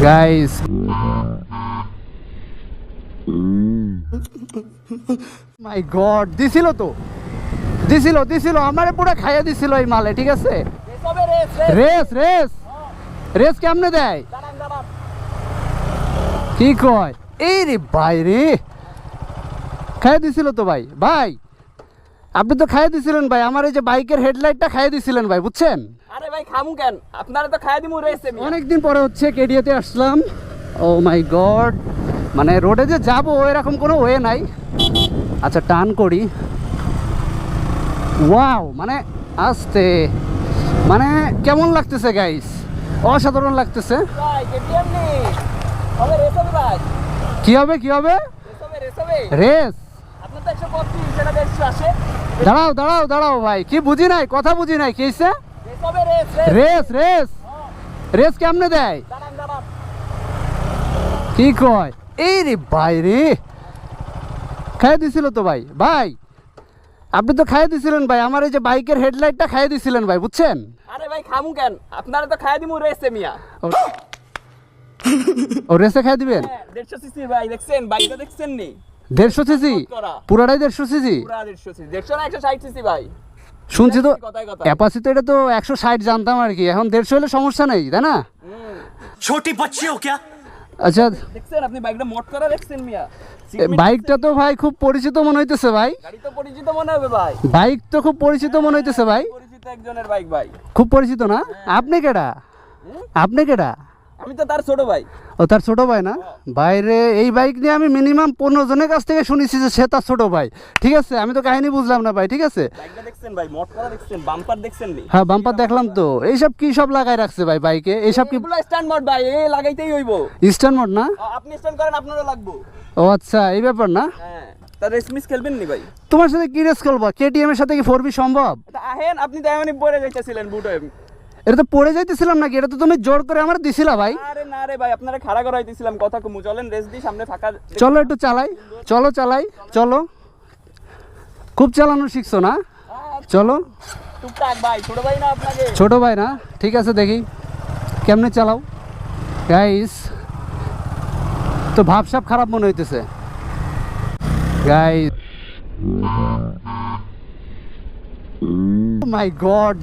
Guys my god দিছিল আমারে পুরো খাইয়ে দিছিল এই মালে। ঠিক আছে রেস রেস রেস কেমনে দেয় কি কয় এই রে ভাই রে খাইয়ে দিছিল তো ভাই। ভাই আপনি তো খাইয়ে দিছিলেন ভাই, আমার এই যে বাইকের হেডলাইটটা খাইয়ে দিছিলেন ভাই, বুঝছেন? আরে ভাই খামু কেন, আপনারা তো খাইয়ে দিমু রেসে। অনেকদিন পরে হচ্ছে কেডিয়াতে আসলাম। ও মাই গড, মানে রোডে যে যাবো এরকম কোনো ওয়ে নাই। আচ্ছা টার্ন করি। ওয়াও, মানে আসতে মানে কেমন লাগতেছে গাইস, অসাধারণ লাগতেছে। ভাই কেটিএম নি হবে রেস হবে ভাই। কি হবে কি হবে? রেস হবে রেস। আপনার তো 125 সেটা 150 আসে। দাঁড়াও দাঁড়াও দাঁড়াও ভাই, কি বুঝি নাই, কথা বুঝি নাই। কি হইছে? রেস হবে রেস রেস রেস রেস কেমনে দেয় দাঁড়ান কি কয় এই রে ভাই রে খাইয়ে দিছিল তো ভাই। ভাই আপনি তো খাইয়ে দিছিলেন ভাই, আমার এই যে বাইকের হেডলাইটটা খাইয়ে দিছিলেন ভাই, বুঝছেন? আরে ভাই খামু কেন, আপনারা তো খাইয়ে দিমু রেসে মিয়া। ও রেসে খাইয়ে দিবেন? 150 সিসি ভাই, দেখছেন বাইকটা দেখছেন নি? 150 সিসি পুরাটাই 150 সিসি? পুরা 150 সিসি, 150 না 160 সিসি ভাই। শুনছি তো ক্যাপাসিটি এটা তো 160 জানতাম আর কি, এখন 150 হলে সমস্যা নেই তাই না? ছোটি বাচ্চি হো क्या? আচ্ছা দেখছেন আপনি বাইকটা মোট করা দেখছেন মিয়া? বাইকটা তো ভাই খুব পরিচিত মনে হইতেছে ভাই। গাড়ি তো পরিচিত মনে হবে ভাই। বাইক তো খুব পরিচিত মনে হইতেছে ভাই। পরিচিত একজনের বাইক ভাই। খুব পরিচিত না? আপনি কেডা? আপনি কেডা? আমি তো তার ছোট ভাই। ও তার ছোট ভাই না? বাইরে এই বাইক নিয়ে আমি মিনিমাম 15 জনের কাছ থেকে শুনেছি যে সে তার ছোট ভাই। ঠিক আছে, আমি তো কাহিনী বুঝলাম না ভাই। ঠিক আছে, বাইকটা দেখছেন ভাই, মোট করা দেখছেন, বাম্পার দেখছেন নি? হ্যাঁ বাম্পার দেখলাম তো। এইসব কি সব লাগাই রাখছে ভাই বাইকে? এইসব কি এগুলো স্ট্যান্ড মোড ভাই, এই লাগাইতেই হইব। স্ট্যান্ড মোড না? আপনি স্ট্যান্ড করেন আপনারও লাগবে। ও আচ্ছা এই ব্যাপার না? হ্যাঁ, তার রেস মিস খেলবেন নি ভাই? তোমার সাথে কি রেস খেলবো? কেটিএম এর সাথে কি 4B সম্ভব? আহেন, আপনি তো এমনই পড়ে যাইতেছিলেন বুটে। এটা তো পড়ে যাইতেছিলাম নাকি? এটা তো তুমি জোর করে আমার দিছিলা ভাই। আরে না রে ভাই, আপনারা খাড়া করাইতেছিলাম, কথা কমু। চলেন রেস দি, সামনে ফাঁকা। চলো একটু চালাই, চলো চালাই, চলো। খুব চালানো শিখছো না? চলো। টুকটাক ভাই, ছোট ভাই না আপনাকে? ছোট ভাই না? ঠিক আছে দেখি কেমনে চালাও গাইস। তো ভাবসাব খারাপ মনে হইতেছে গাইস। মাই গড,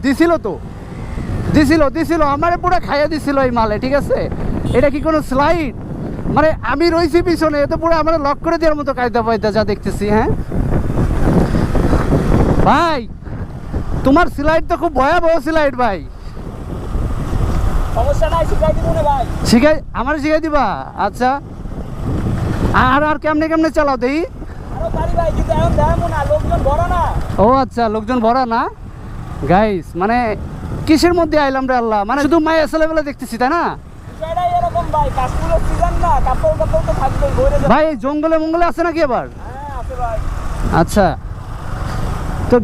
দিছিল আমারে পুরো খাইয়ে দিছিল এই মালে। ঠিক আছে, এটা কি কোনো স্লাইড? মানে আমি রইছি পিছনে, এত পুরো আমার লক করে দেওয়ার মতো কায়দা পাইতা যা দেখতেছি। হ্যাঁ ভাই, তোমার স্লাইড তো খুব ভয়াবহ স্লাইড ভাই। সমস্যা নাই, শিখাই দিব না ভাই। আমার শিখাই দিবা? আচ্ছা, আর কেমনে কেমনে চালাও দেখি। আরো পারি ভাই, কিন্তু এখন দেখাবো না, লোকজন বড় না। ও আচ্ছা, লোকজন ভরা না গাইস। মানে কিসের মধ্যে আইলাম রে আল্লাহ, মানে শুধু মাই এসেলেবেলে দেখতেছি তাই না? এটাই এরকম ভাই, কাশফুলের সিজন না, কাপড় তো থাকবেই ভরে যাবে ভাই। জঙ্গলে মঙ্গলে আছে নাকি এবার? হ্যাঁ আছে ভাই। আচ্ছা তো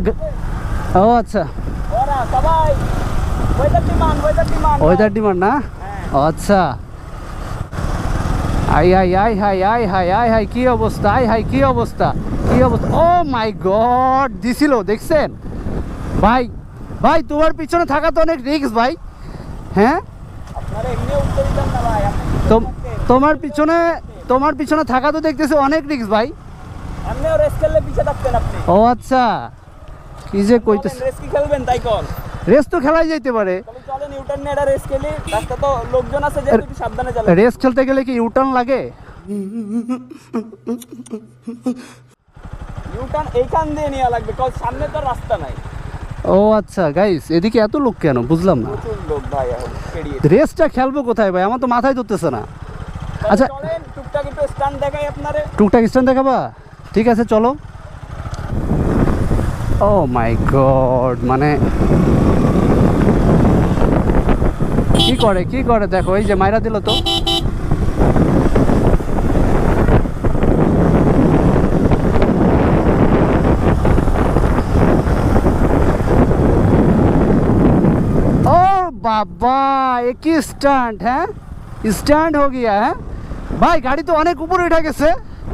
ও আচ্ছা, ওরা সবাই ওয়েদার ডিমান্ড না? ও আচ্ছা। আই হাই আই হাই আই হাই আই হাই কি অবস্থা, আই হাই কি অবস্থা, কি অবস্থা। ও মাই গড, দিছিল দেখছেন ভাই? ভাই তোমার পিছনে থাকা তো অনেক রিস্ক ভাই। হ্যাঁ আপনারা এমনি উঠতে দিতেন না ভাই। তোমার পিছনে থাকা তো দেখতেছি অনেক রিস্ক ভাই। এমনিও রেস খেললে পিছিয়ে থাকতেন আপনি। ও আচ্ছা, কি যে কইতেছ। রেস কি খেলবেন তাই কোন? রেস তো খেলাই যাইতে পারে। চলেন ইউটার্ন নিয়ে একটা রেস খেলি, রাস্তা তো লোকজন আছে, যে একটু সাবধানে চালান। রেস খেলতে গেলে কি ইউটার্ন লাগে? ইউটার্ন এইখান দিয়ে নেওয়া লাগবে, কারণ সামনে তো রাস্তা নাই। ও আচ্ছা গাইস, এদিকে এত লোক কেন বুঝলাম না। প্রচুর লোক ভাই, এখন পেরিয়ে। রেসটা খেলবো কোথায় ভাই? আমার তো মাথায় ধরতেছে না। আচ্ছা চলেন টুকটাক একটু স্টান্ট দেখাই আপনারে। টুকটাক স্ট্যান্ড দেখাবা? ঠিক আছে চলো। ও মাই গড, মানে কি করে দেখো, এই যে মাইরা দিল তো। ओ बाबा, एक ही स्टंट है, स्टैंड हो गया है भाई। गाड़ी तो अनेक ऊपर उठा गेছে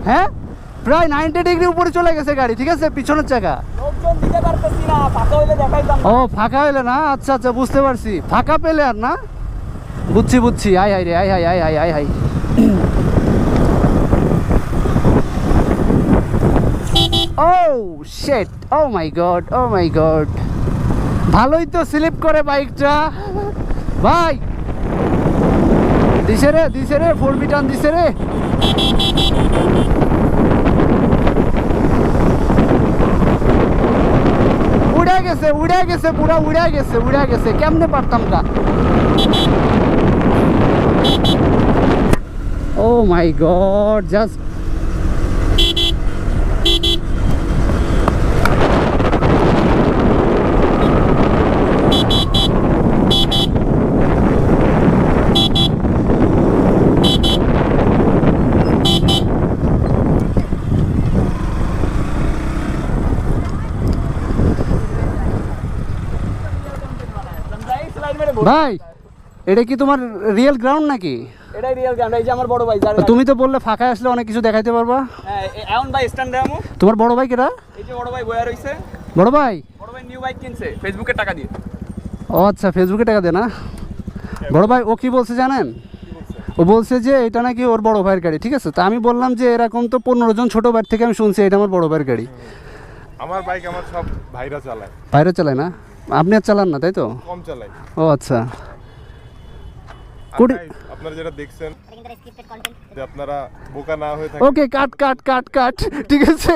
হ্যাঁ, প্রায় 90 ডিগ্রি উপরে চলে গেছে গাড়ি। ঠিক আছে, পিছনের চাকা লোকজন দিতে পারতেছি না, ফাঁকা হইলে দেখাইতাম। ও ফাঁকা হইলে না? আচ্ছা আচ্ছা বুঝতে পারছি, ফাঁকা পেলে আর না। বুঝছি বুঝছি, আয় হাই রে, আয় হাই, আয় হাই, আয় হাই। ও শিট, ও মাই গড, ও মাই গড। ভালোই তো স্লিপ করে বাইকটা ভাই। দিছে রে 4B টান দিছে রে। উড়ে গেছে পুরা, উড়ে গেছে। কেমনে পারতাম কা? ও মাই গড, জাস্ট ভাই, এটা কি তোমার রিয়েল গ্রাউন্ড নাকি? এটাই রিয়েল গ্রাউন্ড। এই যে আমার বড় ভাই, তুমি তো বললে ফাঁকায় আসলে অনেক কিছু দেখাইতে পারবা। হ্যাঁ এখন ভাই স্ট্যান্ড দেখামু। তোমার বড় ভাই কেডা? এই যে বড় ভাই বয়া রইছে। বড় ভাই নিউ বাইক কিনছে ফেসবুকে টাকা দিয়ে। ও আচ্ছা, ফেসবুকে টাকা দে না। বড় ভাই ও কি বলছে জানেন? ও বলছে যে এটা নাকি ওর বড় ভাইয়ের গাড়ি। ঠিক আছে, তা আমি বললাম যে এরকম তো 15 জন ছোট ভাই থেকে আমি শুনছি এটা আমার বড় ভাইয়ের গাড়ি। আমার বাইক আমার সব ভাইরা চালায়। ভাইরা চালায় না? আপনি আর চালান না তাই তো? কম চালাই। ও আচ্ছা। আপনারা যেটা দেখছেন যে আপনারা বোকা না হয়ে থাকেন। ওকে, কাট, ঠিক আছে।